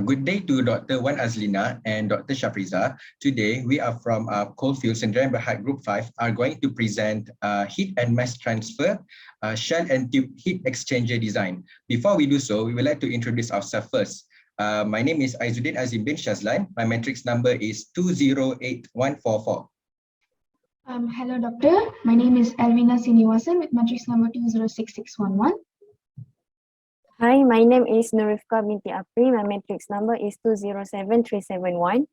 Good day to Dr. Wan Azlina and Dr. Shafreeza. Today, we are from Coalfield Sdn Bhd Group 5 are going to present heat and mass transfer shell and tube heat exchanger design. Before we do so, we would like to introduce ourselves first. My name is Aizzudin bin Syazlan. My matrix number is 208144. Hello, doctor. My name is Ealvina Seenivasan with matrix number 206611. Hi, my name is Nur Rifqah binti Appri. My matrix number is 207371.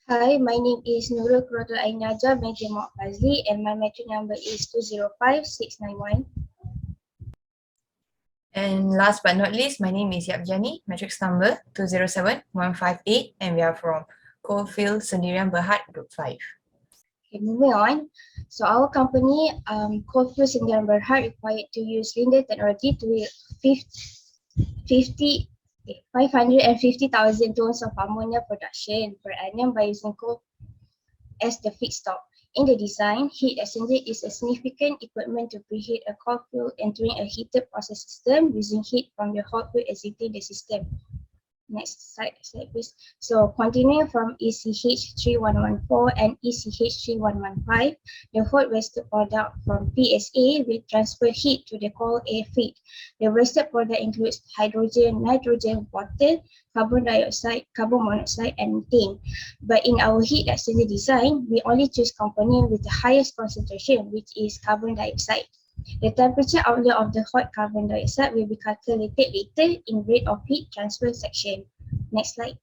Hi, my name is Nurul Qurratulaini Najwa binti Mohd Fadzli, and my matrix number is 205691. And last but not least, my name is Yap Jia Nie, matrix number 207158, and we are from Coalfield Sdn Bhd Group 5. Okay, moving on. So our company, Coalfield Sdn Bhd, required to use linear technology to 550,000 tons of ammonia production per annum by using coal as the feedstock. In the design, heat exchanger is a significant equipment to preheat a coal fuel entering a heated process system using heat from the hot fuel exiting the system. Next slide, please. So continuing from ECH 3114 and ECH 3115, the hot wasted product from PSA will transfer heat to the coal air feed. The wasted product includes hydrogen, nitrogen, water, carbon dioxide, carbon monoxide, and methane. But in our heat exchanger design, we only choose component with the highest concentration, which is carbon dioxide. The temperature outlet of the hot carbon dioxide will be calculated later in rate of heat transfer section. Next slide.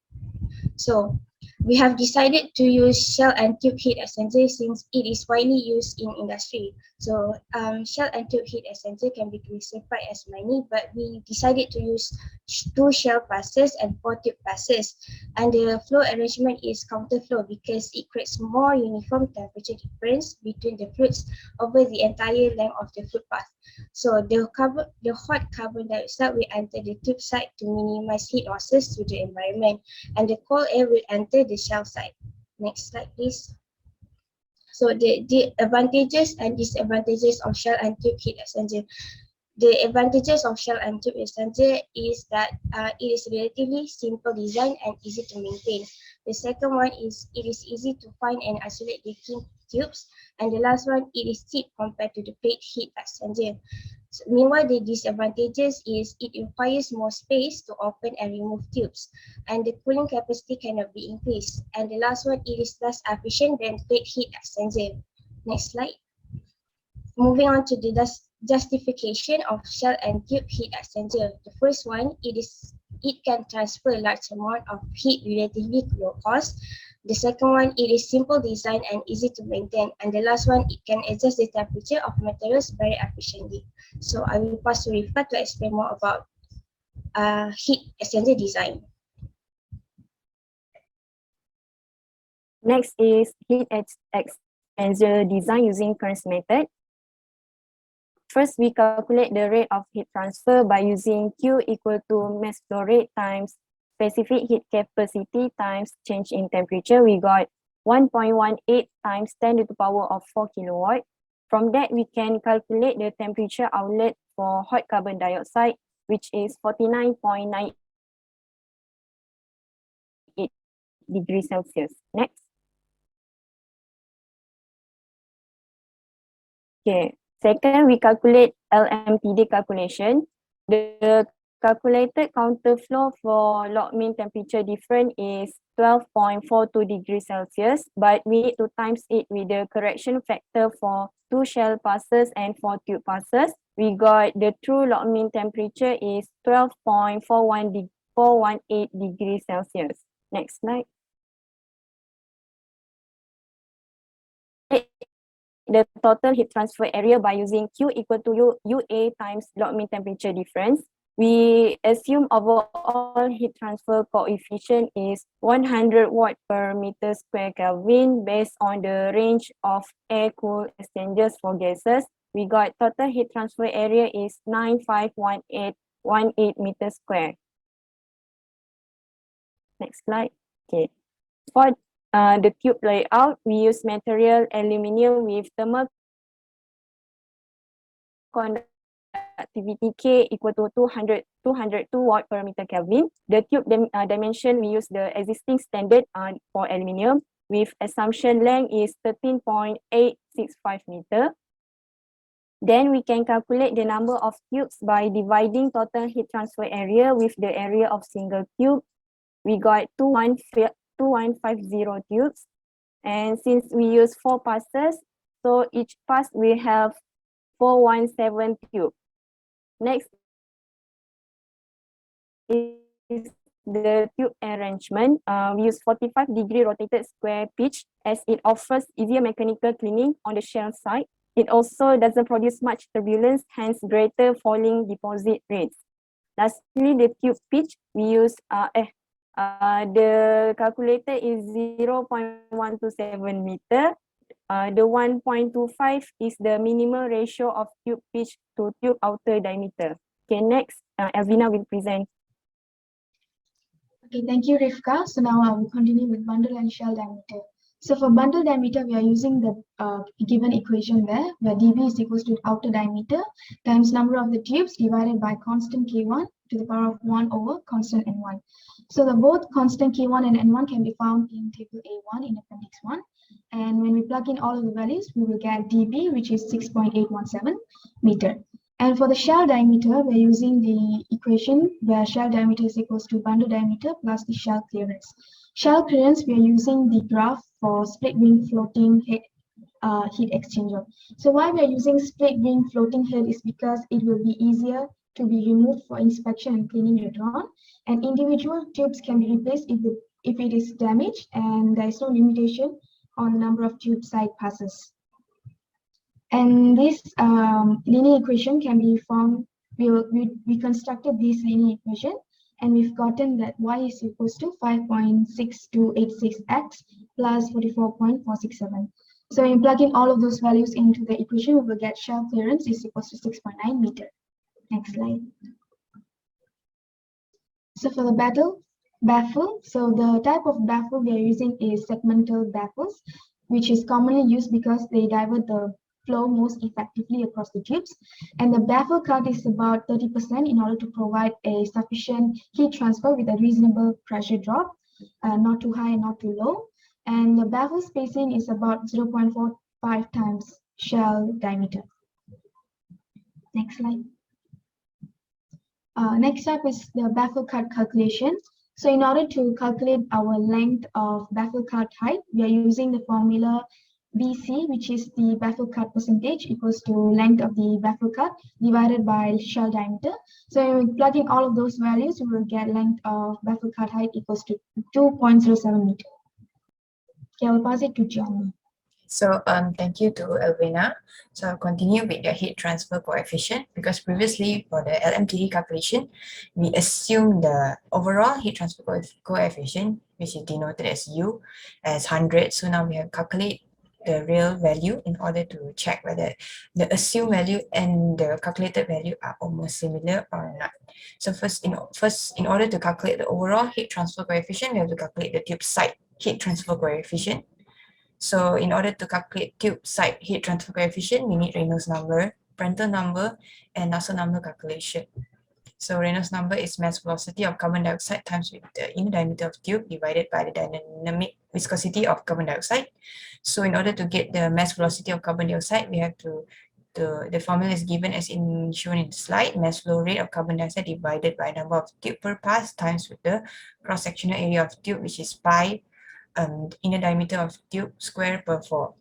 So we have decided to use shell and tube heat exchanger since it is widely used in industry. So shell and tube heat exchanger can be classified as many, but we decided to use 2 shell passes and 4 tube passes. And the flow arrangement is counterflow because it creates more uniform temperature difference between the fluids over the entire length of the fluid path. So the hot carbon dioxide will enter the tube side to minimize heat losses to the environment, and the cold air will enter the shell side. Next slide, please. So the advantages and disadvantages of shell and tube heat exchanger. The advantages of shell and tube exchanger is that it is relatively simple design and easy to maintain. The second one is it is easy to find and isolate the leaking tubes. And the last one, it is cheap compared to the plate heat exchanger. So, meanwhile, the disadvantages is it requires more space to open and remove tubes, and the cooling capacity cannot be increased. And the last one, it is less efficient than plate heat exchanger. Next slide. Moving on to the justification of shell and tube heat exchanger. The first one, it can transfer a large amount of heat relatively low cost. The second one, it is simple design and easy to maintain. And the last one, it can adjust the temperature of materials very efficiently. So I will pass to Rifqah to explain more about heat exchanger design. Next is heat exchanger design using Karim's method. First, we calculate the rate of heat transfer by using Q equal to mass flow rate times specific heat capacity times change in temperature. We got 1.18 times 10 to the power of 4 kilowatt. From that, we can calculate the temperature outlet for hot carbon dioxide, which is 49.98 degrees Celsius. Next. Okay. Second, we calculate LMTD calculation. The calculated counterflow for log mean temperature difference is 12.42 degrees Celsius, but we need to times it with the correction factor for 2 shell passes and 4 tube passes. We got the true log mean temperature is 12.418 degrees Celsius. Next slide. The total heat transfer area by using Q equal to UA times log mean temperature difference. We assume overall heat transfer coefficient is 100 watt per meter square Kelvin based on the range of air-cooled exchangers for gases. We got total heat transfer area is 951818 meters square. Next slide. Okay. For the tube layout, we use material aluminium with thermal conductivity conductivity K equal to 202 watt per meter Kelvin. The tube dimension, we use the existing standard for aluminium with assumption length is 13.865 meter. Then we can calculate the number of tubes by dividing total heat transfer area with the area of single tube. We got 2150 tubes. And since we use 4 passes, so each pass we have 417 tube. Next is the tube arrangement. We use 45-degree rotated square pitch as it offers easier mechanical cleaning on the shell side. It also doesn't produce much turbulence, hence greater falling deposit rates. Lastly, the tube pitch, we use the calculator is 0.127 meter. The 1.25 is the minimum ratio of tube pitch to tube outer diameter. Okay, next, Ealvina will present. Okay, thank you, Rifqah. So now I will continue with bundle and shell diameter. So for bundle diameter, we are using the given equation there, where dB is equals to outer diameter times number of the tubes divided by constant K1 to the power of 1 over constant N1. So the both constant K1 and N1 can be found in table A1 in appendix 1. And when we plug in all of the values, we will get dB, which is 6.817 meter. And for the shell diameter, we're using the equation where shell diameter is equals to bundle diameter plus the shell clearance. Shell clearance, we are using the graph for split ring floating head heat exchanger. So why we are using split ring floating head is because it will be easier to be removed for inspection and cleaning later on. And individual tubes can be replaced if it is damaged, and there is no limitation on the number of tube side passes. And this linear equation can be found, we constructed this linear equation, and we've gotten that y is equals to 5.6286x plus 44.467. So in plugging all of those values into the equation, we will get shell clearance is equals to 6.9 meter. Next slide. So for the baffle, so the type of baffle we are using is segmental baffles, which is commonly used because they divert the flow most effectively across the tubes. And the baffle cut is about 30% in order to provide a sufficient heat transfer with a reasonable pressure drop, not too high and not too low. And the baffle spacing is about 0.45 times shell diameter. Next slide. Next up is the baffle cut calculation. So in order to calculate our length of baffle cut height, we are using the formula BC, which is the baffle cut percentage equals to length of the baffle cut divided by shell diameter. So when plugging all of those values, we will get length of baffle cut height equals to 2.07 meter. Okay, I'll pass it to Jia Nie. So thank you to Ealvina. So I'll continue with the heat transfer coefficient, because previously for the LMTD calculation, we assume the overall heat transfer coefficient, which is denoted as U, as 100. So now we have calculate the real value in order to check whether the assumed value and the calculated value are almost similar or not. So first, in order to calculate the overall heat transfer coefficient, we have to calculate the tube side heat transfer coefficient. So in order to calculate tube side heat transfer coefficient, we need Reynolds number, Prandtl number, and Nusselt number calculation. So Reynolds number is mass velocity of carbon dioxide times with the inner diameter of tube divided by the dynamic viscosity of carbon dioxide. So in order to get the mass velocity of carbon dioxide, we have to, the formula is given as shown in the slide, mass flow rate of carbon dioxide divided by number of tube per pass times with the cross-sectional area of tube, which is pi, inner diameter of tube square per 4.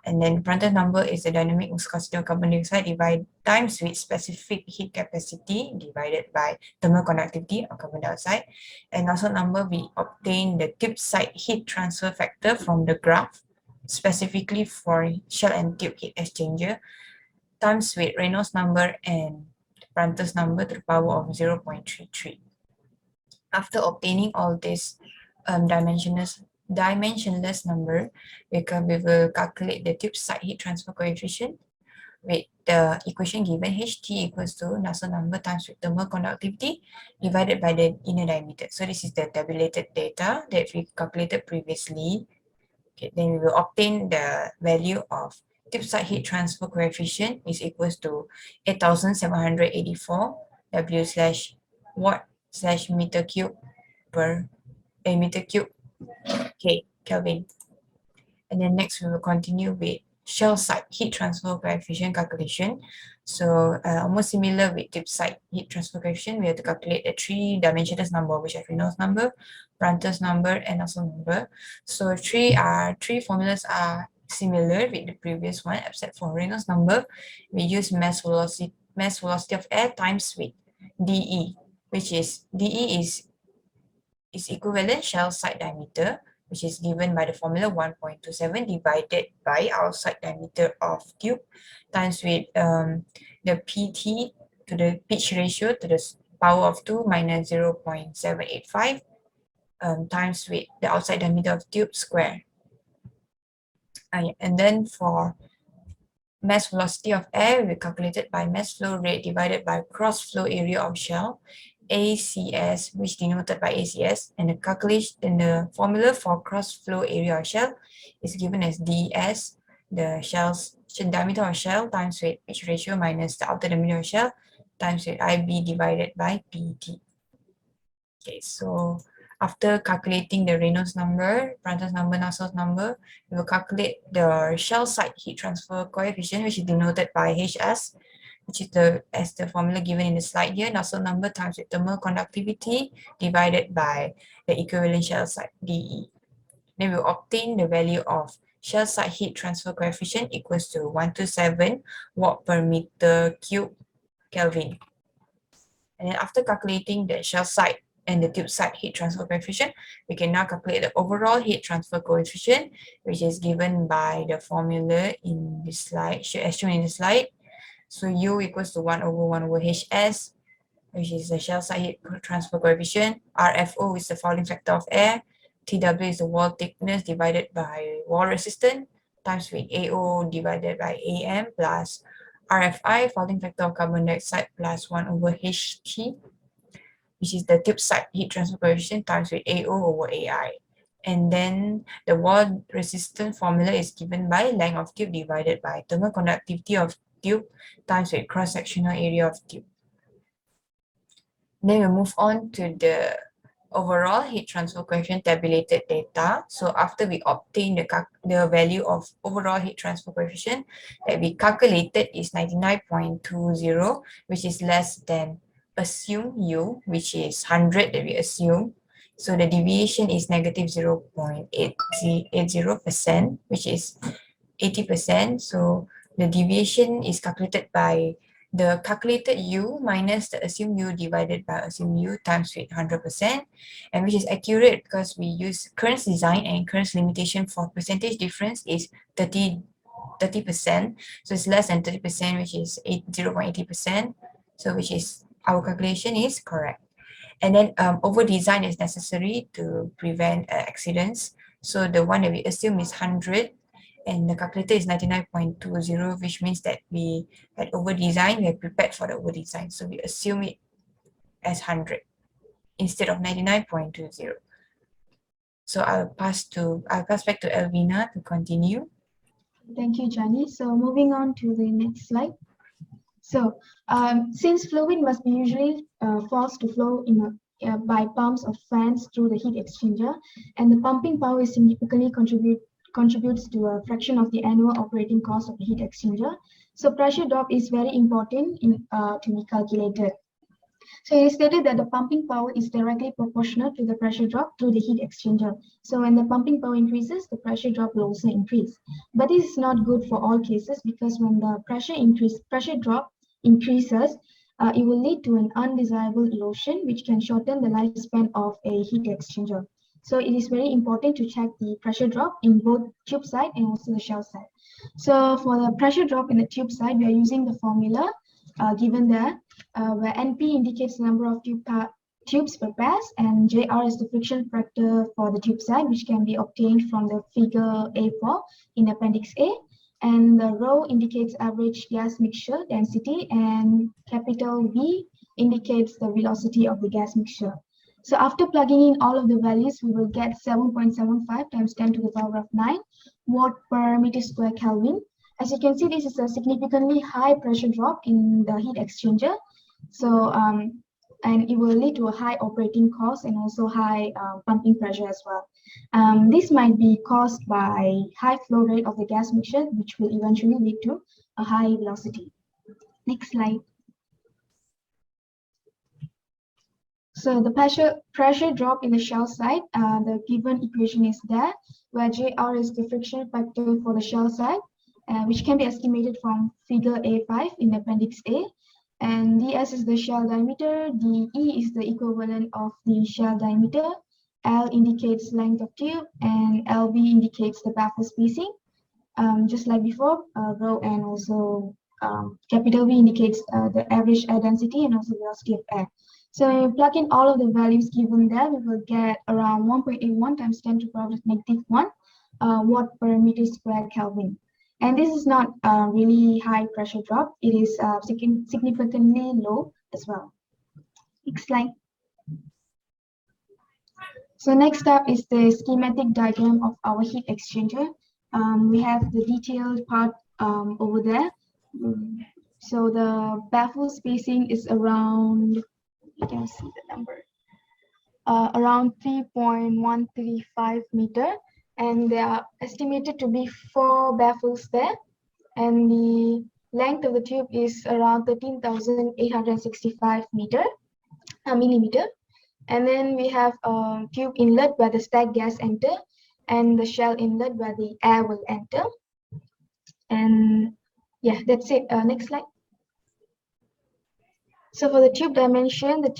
And then Prandtl number is the dynamic viscosity of carbon dioxide divided times with specific heat capacity divided by thermal conductivity of carbon dioxide. And Nusselt number, we obtain the tube side heat transfer factor from the graph, specifically for shell and tube heat exchanger, times with Reynolds number and Prandtl's number to the power of 0.33. After obtaining all these dimensionless number, we will calculate the tube side heat transfer coefficient with the equation given HT equals to Nusselt number times with thermal conductivity divided by the inner diameter. So this is the tabulated data that we calculated previously. Okay, then we will obtain the value of tube side heat transfer coefficient is equals to 8,784 W/watt/meter cube per meter cube Kelvin. And then next we will continue with shell side heat transfer coefficient calculation. So almost similar with tube side heat transfer coefficient, we have to calculate the three dimensionless number, which are Reynolds number, Prandtl number, and Nusselt number. So three formulas are similar with the previous one, except for Reynolds number, we use mass velocity of air times with dE, which is dE is equivalent shell side diameter, which is given by the formula 1.27 divided by outside diameter of tube times with the PT to the pitch ratio to the power of 2 minus 0.785 times with the outside diameter of tube square. And then for mass velocity of air, we calculated by mass flow rate divided by cross flow area of shell, ACS, which denoted by ACS, and the formula for cross flow area of shell is given as ds, the diameter of shell times with pitch ratio minus the outer diameter of shell times with IB divided by PT. Okay, so after calculating the Reynolds number, Prandtl number, Nusselt number, we will calculate the shell side heat transfer coefficient, which is denoted by HS, which is as the formula given in the slide here, Nusselt number times with thermal conductivity divided by the equivalent shell side dE. Then we will obtain the value of shell side heat transfer coefficient equals to 127 watt per meter cube Kelvin. And then after calculating the shell side and the tube side heat transfer coefficient, we can now calculate the overall heat transfer coefficient, which is given by the formula in this slide, as shown in the slide. So U equals to 1/1 HS, which is the shell side heat transfer coefficient. RFO is the fouling factor of air. TW is the wall thickness divided by wall resistance times with AO divided by AM plus RFI, fouling factor of carbon dioxide, plus 1/HT, which is the tube side heat transfer coefficient times with AO/AI. And then the wall resistance formula is given by length of tube divided by thermal conductivity of tube times with cross-sectional area of tube. Then we move on to the overall heat transfer coefficient tabulated data. So after we obtain the value of overall heat transfer coefficient that we calculated is 99.20, which is less than assumed U, which is 100 that we assume. So the deviation is negative 0.80%, which is 80%. So the deviation is calculated by the calculated U minus the assumed U divided by assumed U times with 100%, and which is accurate because we use Kern's design, and Kern's limitation for percentage difference is 30%. So it's less than 30%, which is 0.80%. So which is, our calculation is correct. And then over design is necessary to prevent accidents. So the one that we assume is 100, and the calculator is 99.20, which means that we had over design, we have prepared for the over design. So we assume it as 100 instead of 99.20. So I'll pass back to Ealvina to continue. Thank you, Jani. So moving on to the next slide. So since fluid must be usually forced to flow by pumps or fans through the heat exchanger, and the pumping power is significantly contributes to a fraction of the annual operating cost of the heat exchanger. So pressure drop is very important to be calculated. So it is stated that the pumping power is directly proportional to the pressure drop through the heat exchanger. So when the pumping power increases, the pressure drop will also increase. But this is not good for all cases, because when the pressure drop increases, it will lead to an undesirable erosion, which can shorten the lifespan of a heat exchanger. So it is very important to check the pressure drop in both tube side and also the shell side. So for the pressure drop in the tube side, we are using the formula given there, where NP indicates the number of tubes per pass, and JR is the friction factor for the tube side, which can be obtained from the figure A4 in Appendix A. And the rho indicates average gas mixture density, and capital V indicates the velocity of the gas mixture. So after plugging in all of the values, we will get 7.75 times 10 to the power of 9 watt per meter square Kelvin. As you can see, this is a significantly high pressure drop in the heat exchanger. So, and it will lead to a high operating cost and also high pumping pressure as well. This might be caused by high flow rate of the gas mixture, which will eventually lead to a high velocity. Next slide. So the pressure drop in the shell side, the given equation is there, where JR is the friction factor for the shell side, which can be estimated from figure A5 in appendix A. And ds is the shell diameter, de is the equivalent of the shell diameter, L indicates length of tube, and LV indicates the baffle spacing. Just like before, rho and also capital V indicates the average air density and also velocity of air. So when you plug in all of the values given there, we will get around 1.81 times 10 to the power -1 watt per meter square Kelvin. And this is not a really high pressure drop. It is significantly low as well. Next slide. So next up is the schematic diagram of our heat exchanger. We have the detailed part over there. So the baffle spacing is around, you can see the number, around 3.135 meter. And there are estimated to be 4 baffles there, and the length of the tube is around 13,865 millimeter. And then we have a tube inlet where the stacked gas enter, and the shell inlet where the air will enter. And yeah, that's it. Next slide. So for the tube dimension, the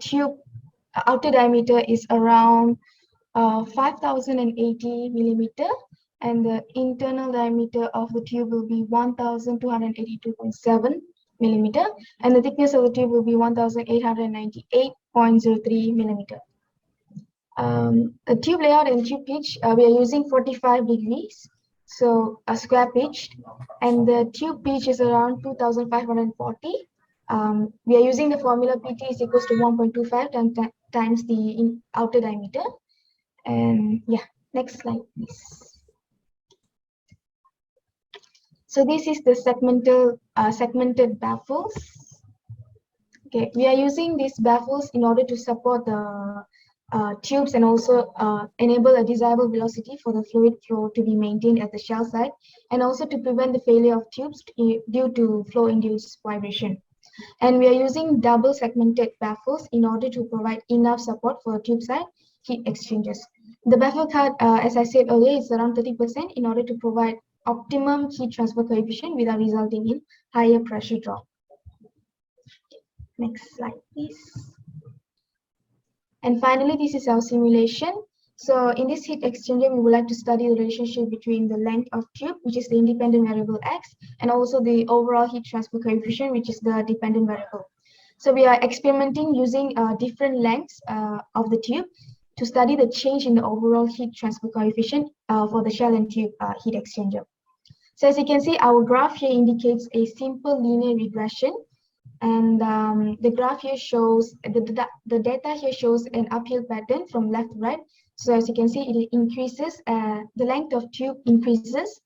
tube outer diameter is around 5,080 millimeter, and the internal diameter of the tube will be 1,282.7 millimeter, and the thickness of the tube will be 1,898.03 millimeter. The tube layout and tube pitch, we are using 45 degrees, so a square pitch, and the tube pitch is around 2,540. We are using the formula PT is equals to 1.25 times the outer diameter. And yeah, next slide, please. So this is the segmented baffles. Okay, we are using these baffles in order to support the tubes and also enable a desirable velocity for the fluid flow to be maintained at the shell side, and also to prevent the failure of tubes due to flow-induced vibration. And we are using double segmented baffles in order to provide enough support for tube side heat exchangers. The baffle cut, as I said earlier, is around 30% in order to provide optimum heat transfer coefficient without resulting in higher pressure drop. Next slide, please. And finally, this is our simulation. So in this heat exchanger, we would like to study the relationship between the length of tube, which is the independent variable x, and also the overall heat transfer coefficient, which is the dependent variable. So we are experimenting using different lengths of the tube to study the change in the overall heat transfer coefficient for the shell and tube heat exchanger. So as you can see, our graph here indicates a simple linear regression, and the graph here shows, the data here shows an uphill pattern from left to right. So as you can see, it increases, the length of tube increases,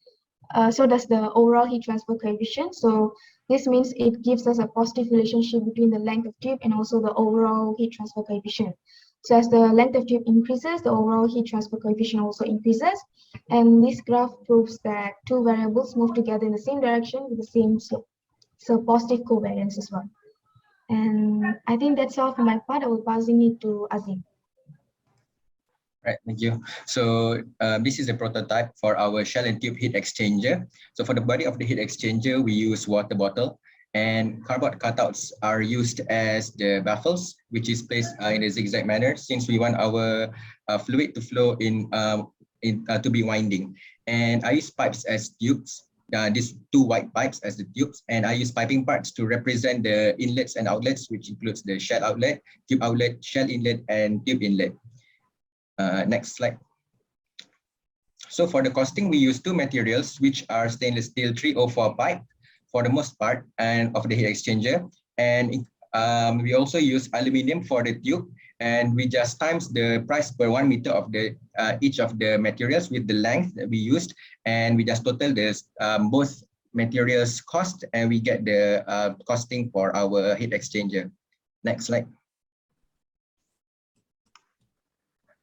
so does the overall heat transfer coefficient. So this means it gives us a positive relationship between the length of tube and also the overall heat transfer coefficient. So as the length of tube increases, the overall heat transfer coefficient also increases. And this graph proves that two variables move together in the same direction with the same slope. So positive covariance as well. And I think that's all for my part. I will passing it to Azeem. Right, thank you. So this is a prototype for our shell and tube heat exchanger. So for the body of the heat exchanger, we use water bottle, and cardboard cutouts are used as the baffles, which is placed in a zigzag manner since we want our fluid to flow to be winding. And I use pipes as tubes. These two white pipes as the tubes, and I use piping parts to represent the inlets and outlets, which includes the shell outlet, tube outlet, shell inlet, and tube inlet. Next slide. So for the costing, we use two materials, which are stainless steel 304 pipe for the most part and of the heat exchanger, and we also use aluminum for the tube and we just times the price per 1 meter of the each of the materials with the length that we used, and we just total this both materials cost, and we get the costing for our heat exchanger. Next slide.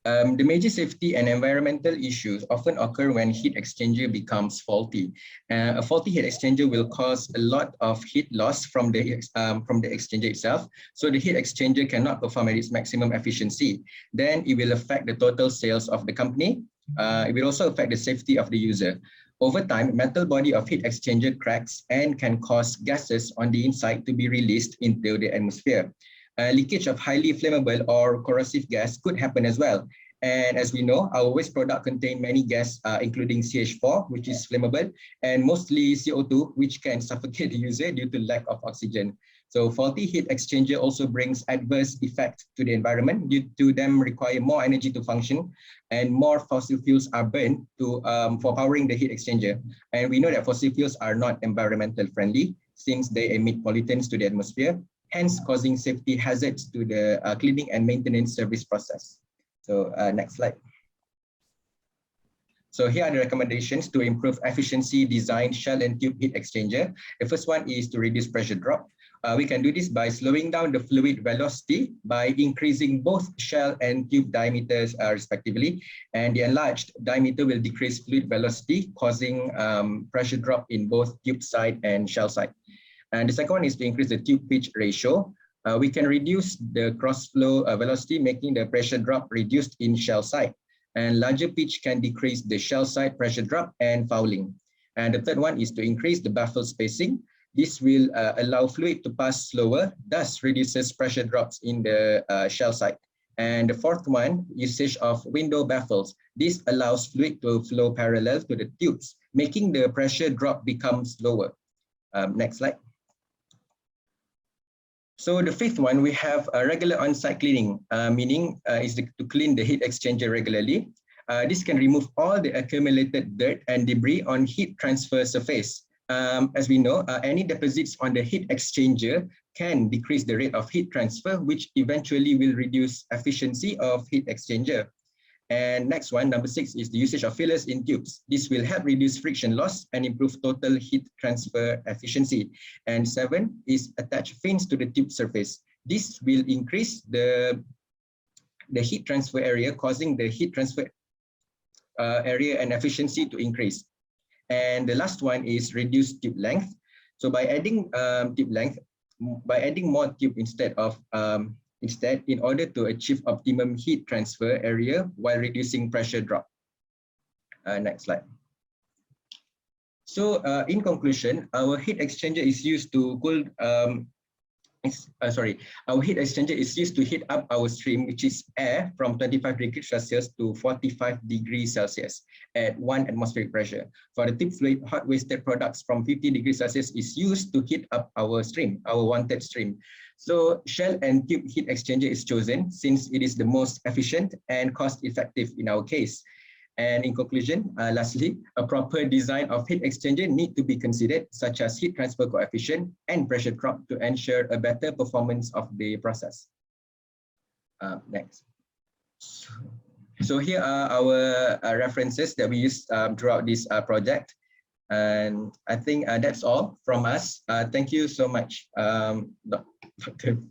The major safety and environmental issues often occur when heat exchanger becomes faulty. A faulty heat exchanger will cause a lot of heat loss from the exchanger itself, so the heat exchanger cannot perform at its maximum efficiency. Then it will affect the total sales of the company. It will also affect the safety of the user. Over time, metal body of heat exchanger cracks and can cause gases on the inside to be released into the atmosphere. Leakage of highly flammable or corrosive gas could happen as well. And as we know, our waste product contain many gas, including CH4, which is flammable, and mostly CO2, which can suffocate the user due to lack of oxygen. So faulty heat exchanger also brings adverse effect to the environment due to them require more energy to function, and more fossil fuels are burned for powering the heat exchanger. And we know that fossil fuels are not environmental friendly since they emit pollutants to the atmosphere, hence causing safety hazards to the cleaning and maintenance service process. So next slide. So here are the recommendations to improve efficiency design shell and tube heat exchanger. The first one is to reduce pressure drop. We can do this by slowing down the fluid velocity by increasing both shell and tube diameters respectively, and the enlarged diameter will decrease fluid velocity, causing pressure drop in both tube side and shell side. And the second one is to increase the tube pitch ratio. We can reduce the cross flow velocity, making the pressure drop reduced in shell side. And larger pitch can decrease the shell side pressure drop and fouling. And the third one is to increase the baffle spacing. This will allow fluid to pass slower, thus reduces pressure drops in the shell side. And the fourth one, usage of window baffles. This allows fluid to flow parallel to the tubes, making the pressure drop become slower. Next slide. So the fifth one, we have a regular on-site cleaning, meaning is to clean the heat exchanger regularly. This can remove all the accumulated dirt and debris on heat transfer surface. As we know, any deposits on the heat exchanger can decrease the rate of heat transfer, which eventually will reduce efficiency of heat exchanger. And next one, number 6, is the usage of fillers in tubes. This will help reduce friction loss and improve total heat transfer efficiency. And 7 is attach fins to the tube surface. This will increase the heat transfer area, causing the heat transfer area and efficiency to increase. And the last one is reduce tube length. So by adding tube length, by adding more tube instead, in order to achieve optimum heat transfer area while reducing pressure drop. Next slide. So in conclusion, our heat exchanger is used to cool, our heat exchanger is used to heat up our stream, which is air, from 25 degrees Celsius to 45 degrees Celsius at 1 atmospheric pressure. For the tube fluid, hot wasted products from 50 degrees Celsius is used to heat up our stream, our wanted stream. So shell and tube heat exchanger is chosen since it is the most efficient and cost-effective in our case. And in conclusion, lastly, a proper design of heat exchanger need to be considered, such as heat transfer coefficient and pressure drop, to ensure a better performance of the process. Next. So here are our references that we used throughout this project. And I think that's all from us. Thank you so much, Dr.